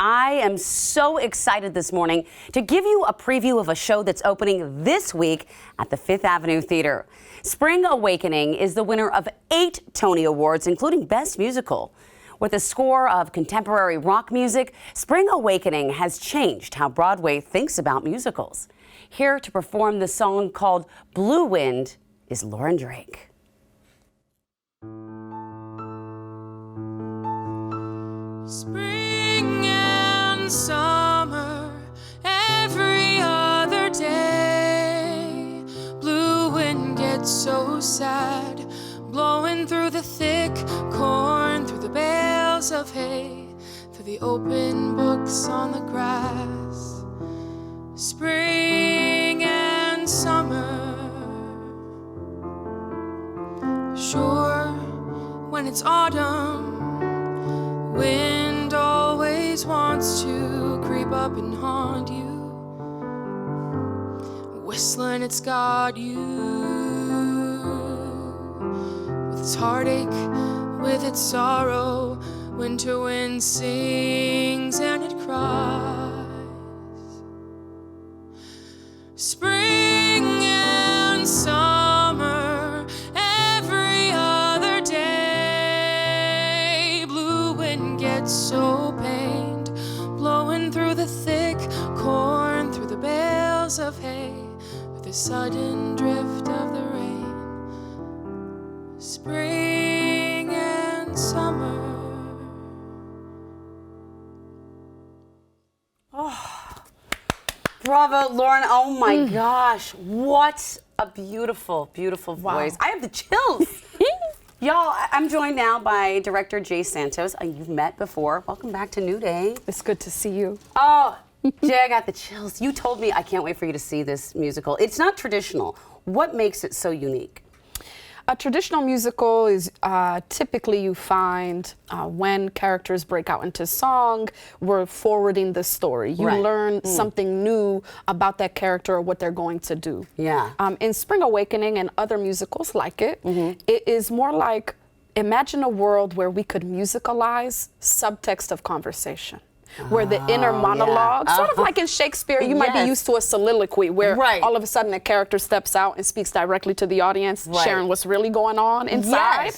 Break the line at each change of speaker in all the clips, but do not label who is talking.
I am so excited this morning to give you a preview of a show that's opening this week at the Fifth Avenue Theater. Spring Awakening is the winner of 8 Tony Awards, including Best Musical. With a score of contemporary rock music, Spring Awakening has changed how Broadway thinks about musicals. Here to perform the song called Blue Wind is Lauren Drake.
Spring and summer, every other day. Blue wind gets so sad, blowing through the thick corn, through the bales of hay, through the open books on the grass. Spring and summer, sure, when it's autumn, wind always wants to creep up and haunt you, whistling it's got you. With its heartache, with its sorrow, winter wind sings and it cries. Spring and summer, every other day. Blue wind gets so pained, blowing through the thick corn, through the bales of hay, with the sudden drift of the rain. Spring and summer.
Bravo, Lauren. Oh my gosh. What a beautiful, beautiful voice. I have the chills. Y'all, I'm joined now by director Jay Santos. You've met before. Welcome back to New Day.
It's good to see you.
Oh, Jay, I got the chills. You told me I can't wait for you to see this musical. It's not traditional. What makes it so unique?
A traditional musical is typically you find when characters break out into song, we're forwarding the story. You learn something new about that character or what they're going to do.
Yeah.
In Spring Awakening and other musicals like it, it is more like, imagine a world where we could musicalize subtext of conversation. Where the inner monologue, sort of like in Shakespeare, you might be used to a soliloquy where all of a sudden a character steps out and speaks directly to the audience, sharing what's really going on inside.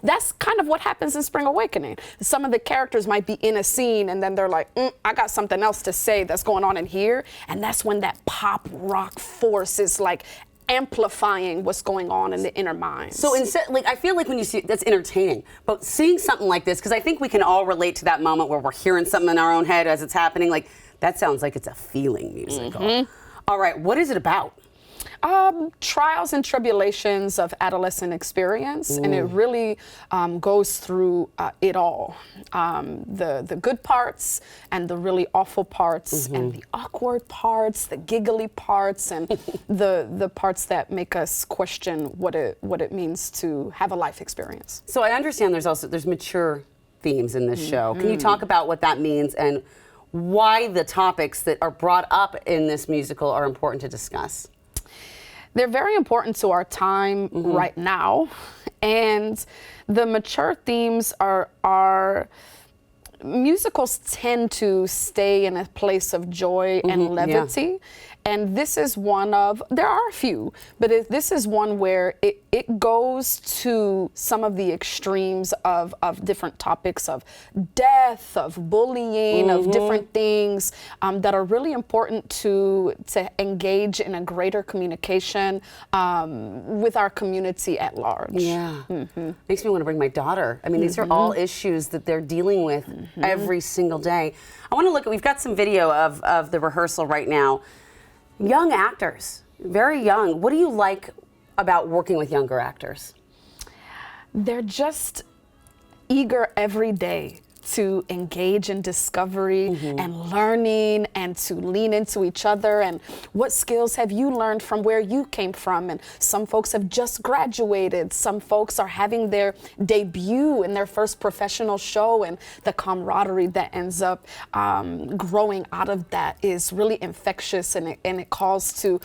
That's kind of what happens in Spring Awakening. Some of the characters might be in a scene and then they're like, I got something else to say that's going on in here. And that's when that pop rock force is like amplifying what's going on in the inner mind.
So instead, like, I feel like when you see that's entertaining, but seeing something like this, because I think we can all relate to that moment where we're hearing something in our own head as it's happening. Like, that sounds like it's a feeling musical. All right, what is it about?
Trials and tribulations of adolescent experience, and it really goes through it all. The good parts and the really awful parts and the awkward parts, the giggly parts, and the parts that make us question what it means to have a life experience.
So I understand there's mature themes in this show. Can you talk about what that means and why the topics that are brought up in this musical are important to discuss?
They're very important to our time right now, and the mature themes are musicals tend to stay in a place of joy and levity. And this is one of, there are a few, but this is one where it goes to some of the extremes of different topics of death, of bullying, of different things that are really important to engage in a greater communication with our community at large.
Yeah. Makes me want to bring my daughter. I mean, these are all issues that they're dealing with every single day. I want to look at, we've got some video of the rehearsal right now. Young actors, very young. What do you like about working with younger actors?
They're just eager every day to engage in discovery and learning and to lean into each other. And what skills have you learned from where you came from? And some folks have just graduated. Some folks are having their debut in their first professional show, and the camaraderie that ends up growing out of that is really infectious, and it calls to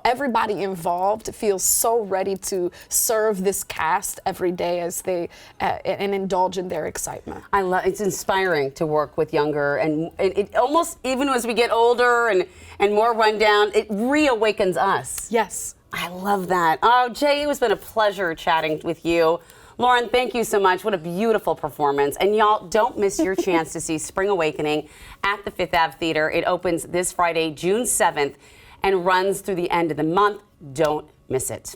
everybody involved feels so ready to serve this cast every day as they and indulge in their excitement.
I love it. it's inspiring to work with younger, and it almost, even as we get older and more rundown, it reawakens us.
Yes.
I love that. Oh, Jay, it has been a pleasure chatting with you. Lauren, thank you so much. What a beautiful performance. And y'all, don't miss your chance to see Spring Awakening at the Fifth Ave Theater. It opens this Friday, June 7th, and runs through the end of the month. Don't miss it.